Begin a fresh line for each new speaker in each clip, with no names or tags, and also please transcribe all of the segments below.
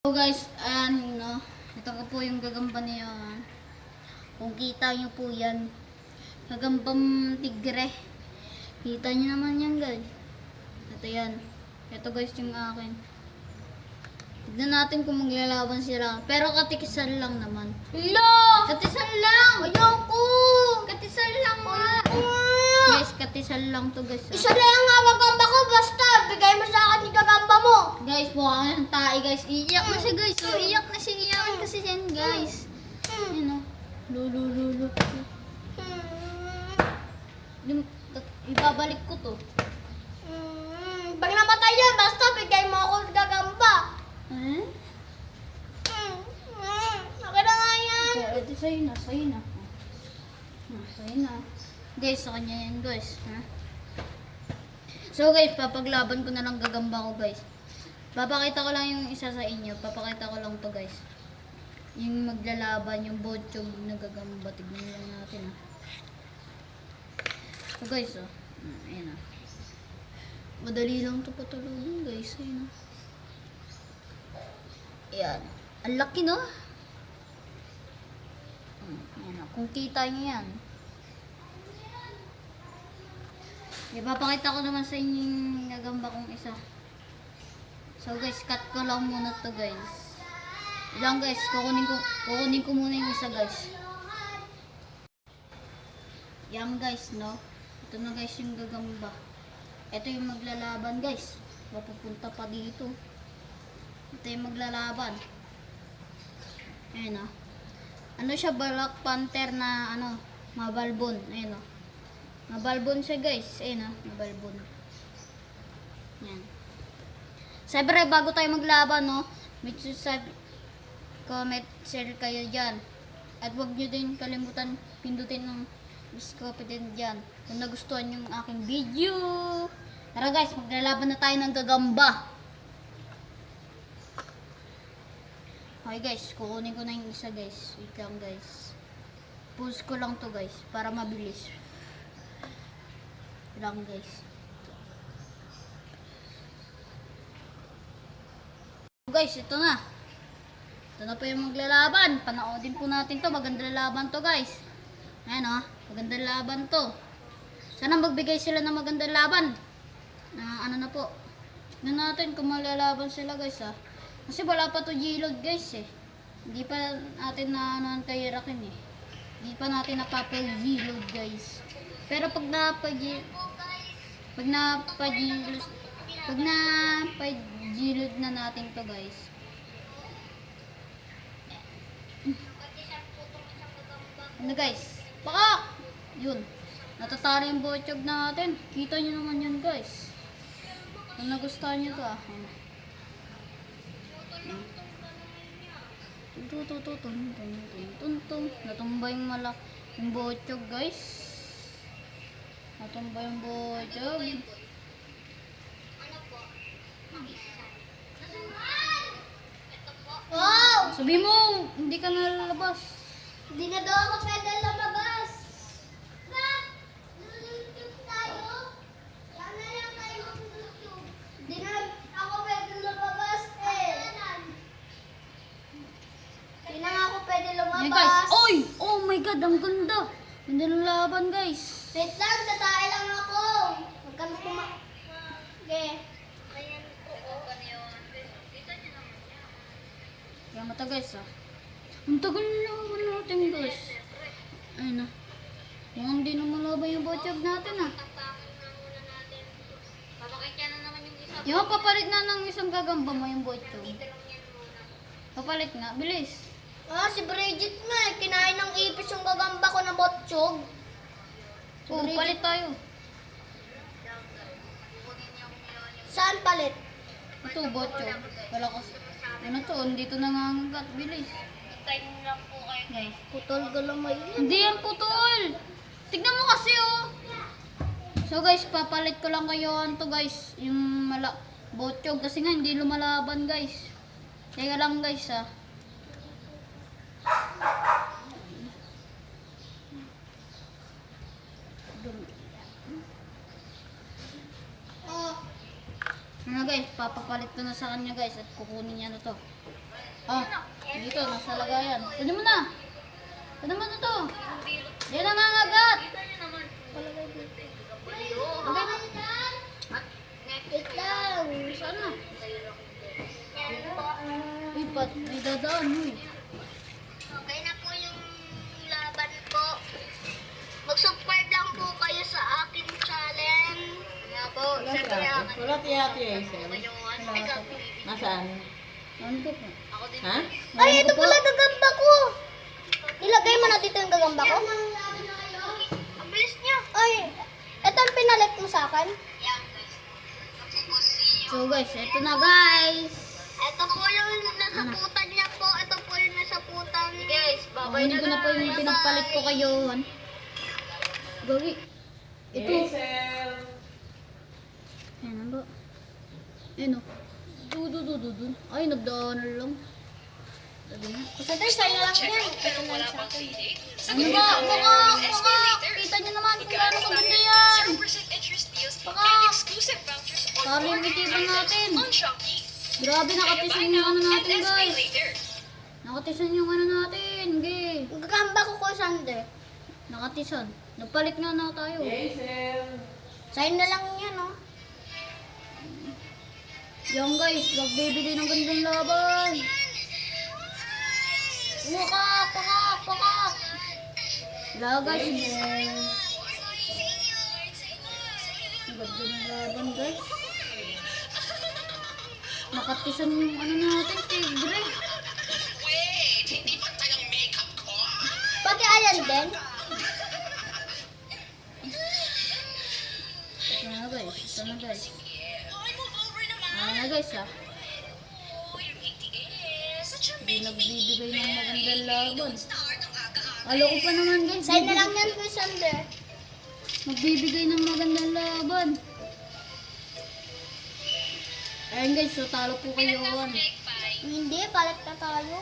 So guys, ito ko po yung gagamba niya. Kung kita nyo po yan, gagambang tigre. Kita nyo naman yan guys. Ito yan. Ito guys yung akin. Tignan natin kung maglalaban sila. Pero katikisan lang naman.
Hello!
Katisan lang!
Ayoko!
Katisan lang nga! Guys, katisan lang to guys.
Isa lang ang gagamba ko, basta bigay mo sa akin yung gagamba mo.
Guys, mukha ng tae guys. Iiyak na siya guys. So, iiyak na siya. Iiyak kasi yan guys. Yan o. Lulu. Ibabalik ko to.
Pag namatay yan, basta bigay mo ako ng gagamba.
Eh?
Okay na nga yan.
Ito sa'yo na. Sa'yo na. Sa'yo na. Guys, sa kanya yan guys. Ha? So guys, papaglaban ko na lang gagamba ko guys. Papakita ko lang yung isa sa inyo. Papakita ko lang to guys. Yung maglalaban, yung botchog na gagamba. Tignan lang natin ha. So guys, oh. Ayan ha. Madali lang to patulogin guys. Ayan ha. Ayan. Ang laki no? Ayan ha. Kung kita nyo yan. Ipapakita ko naman sa inyo yung gagamba kong isa. So guys, cut ko lang muna to guys. Ilang guys, kukunin ko muna yung isa guys. Yan guys, no? Ito na guys yung gagamba. Ito yung maglalaban guys. Mapupunta pa dito. Ito yung maglalaban. Ayan o. Ano siya, Black Panther na ano, mabalbon. Ayan o. Mabalbon siya guys. Ayan o, mabalbon. Ayan. Siyempre, bago tayo maglaban, no? Make sure comment, share kayo dyan. At huwag nyo din kalimutan pindutin ng biscope din dyan. Kung nagustuhan yung aking video. Tara guys, maglalaban na tayo ng gagamba. Okay guys, kukunin ko na yung isa guys. Wait lang guys. Pause ko lang to guys, para mabilis. Wait lang guys. Guys, ito na. Ito na po yung maglalaban. Panoodin po natin to. Magandang laban to guys. Ayan o. Magandang laban to. Sana magbigay sila ng magandang laban. Ano na po. Tignan natin kung maglalaban sila guys ha. Kasi wala pa to G-load guys eh. Hindi pa natin na ano ang tayirakin eh. Hindi pa natin napapag-G-load guys. Pero pag napag-G-load na natin to guys. Ano guys? Baka! Yun. Natatari yung botchog natin. Kita nyo naman yun guys. Kung nagustuhan nyo to ah. Natumba yung botchog guys. Natumba yung botchog.
Wow!
Sabi mo, hindi ka nalalabas.
Hindi na daw ako pwede lumabas. YouTube tayo. Yan na lang tayo ng YouTube. Hindi na ako pwede lumabas eh. Hindi na nga ako pwede
Hey
lumabas.
guys, oy! Oh my god, ang ganda. Ganda ng laban guys.
Wait lang, tatae lang ako. Huwag ka na Okay.
Kaya mata guys ah. Ang tagal na laban natin guys. Ayun na. Mukhang di na malaban yung botchog natin ah. Yung papalit na ng isang gagamba mo yung botchog. Papalit nga, bilis.
Ah, si Bridget nga eh. Kinain ng ipis yung gagamba ko ng botchog.
Oo, palit tayo.
Saan palit?
Ito, botchog. Wala ko. Ano to, hindi to nangangagat. Bilis. Guys.
Putol galamay yan.
Hindi yan putol. Tignan mo kasi oh. So guys, papalit ko lang kayo to guys. Yung botchog kasi nga hindi lumalaban guys. Teka lang guys ah. Ano guys, papapalit ko na sa kanya guys at kukunin niya na to. Ah, dito, nasa lagayan. Pwede mo na. Pwede mo na to. Yan ang nangagat.
Wait lang.
Saan na? Ipat, may dadaan mo eh.
Okay na po yung laban ko. Mag-subscribe lang po kayo sa aking channel. Nga po,
Wala tiyati eh, sir. Nasaan?
Ano ko po?
Ha?
Ay, ito pala gagamba ko. Nilagay mo na dito yung gagamba ko? Ang bilis niya. Ay, ito ang pinalit mo sa akin?
So guys, eto na guys.
Ito po yung nasaputan niya po. Ito po yung nasaputan. Guys,
Kunin ko na po yung pinagpalit ko kayo. Gagi. Ito.
sir.
Ayan ba? Ayan o. Dududududun. Ay, nagdaan lang. Sabi nga.
Pasatay, sa'yo na lang yan. Ito na lang sa akin.
Ano ba? Baka, kita nyo naman kung gaano kaganda yan. Baka, kalimitiban natin. Grabe, nakatisan yung ano natin guys. Nakatisan yung ano natin. Gay.
Gagamba ko ko, Sander.
Nakatisan. Nagpalit nga na tayo.
sir.
Sa'yo na lang yan, oh.
Yan guys, magbibigay ng gandang laban. Pakak, pakak, pakak. Wala guys. Ang ganda ng laban guys. Nakatisan yung ano natin, tigre.
Pati ayan din.
Ito na guys, ito na guys. Ano na guys ha. Hindi nagbibigay ng magandang laban. Alo ko pa naman guys.
Sa'yo na lang yan, Kuya Sander.
Magbibigay ng magandang laban. Ayun guys, so talo po kayo.
Hindi, palit na tayo.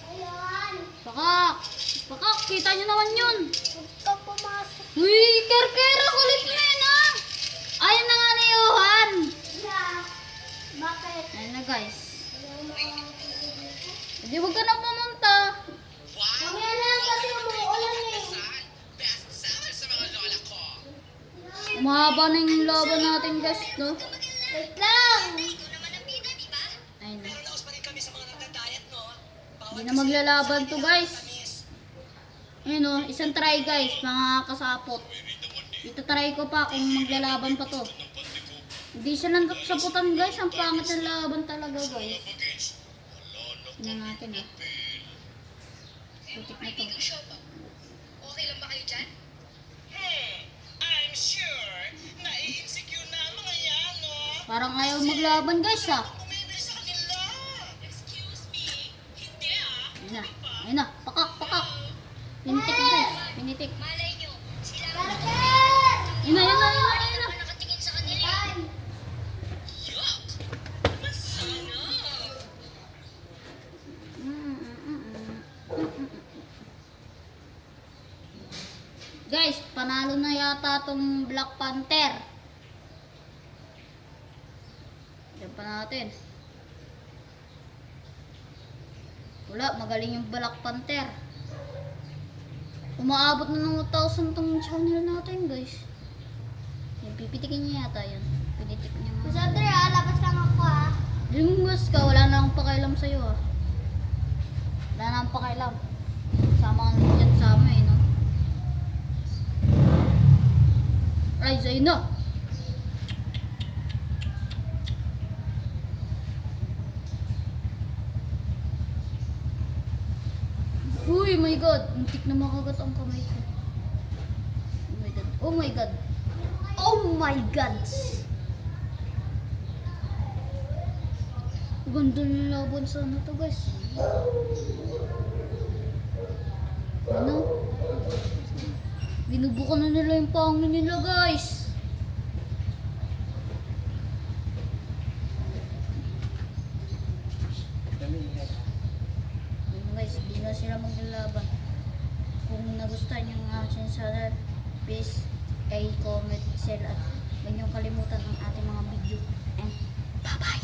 Ayan.
Pakak! Pakak! Kita nyo naman yun!
Huwag ka pumasok.
Uy! Kerkera! Kulit mo yun ha! Ayun na nga ni Johan!
Bakit?
Ayun na guys. Hindi huwag ka na pumunta.
Mamaya na kasi umuulan eh.
Umahaba na yung laban natin guys, no?
Wait lang.
Ayun na. Hindi na maglalaban to guys. Ayun o, isang try guys, mga kasapot. Ito try ko pa kung maglalaban pa to. Hindi siya nagsaputan guys, ang pangit ng laban talaga guys. Tingnan natin ah. Putik na to.
Okay lang ba kayo dyan? I'm sure na-insecure na ang mga yan, no?
Parang ayaw maglaban guys ah.
Bumibili sa kanila. Excuse me? Hindi ah.
Ayun na, ayun na, pakak, pakak. Pinitik guys, pinitik.
Malay nyo, sila
Bakit?
Ayun na, ayun na, ayun na, ayun na.
nakatingin sa kanila. Yuck! Masana!
Guys, panalo na yata tong Black Panther. Yan pa natin. Wala, magaling yung Black Panther. Umaabot na ng 1,000 tong channel natin, guys. Yan, pipitikin niya yata yan. Pinitik niya
Kuya
mga.
Sander, labas lang ako ah.
Lingus ka, wala na akong pakialam sa'yo ah. Wala na akong pakialam. Sama ka na dyan sa amin, no? Ay, sa'yo na! Uy, my God! Muntik na makagat ang kamay ko. Oh my God. Oh my God. Oh my God! Ganda ng laban sana to guys. Ano? Binubukan na nila yung pangin nila guys. Yun guys, di na sila maglalaban. Kung nagustuhan yung action channel, please comment, share at huwag niyong kalimutan ang ating mga video. And bye-bye!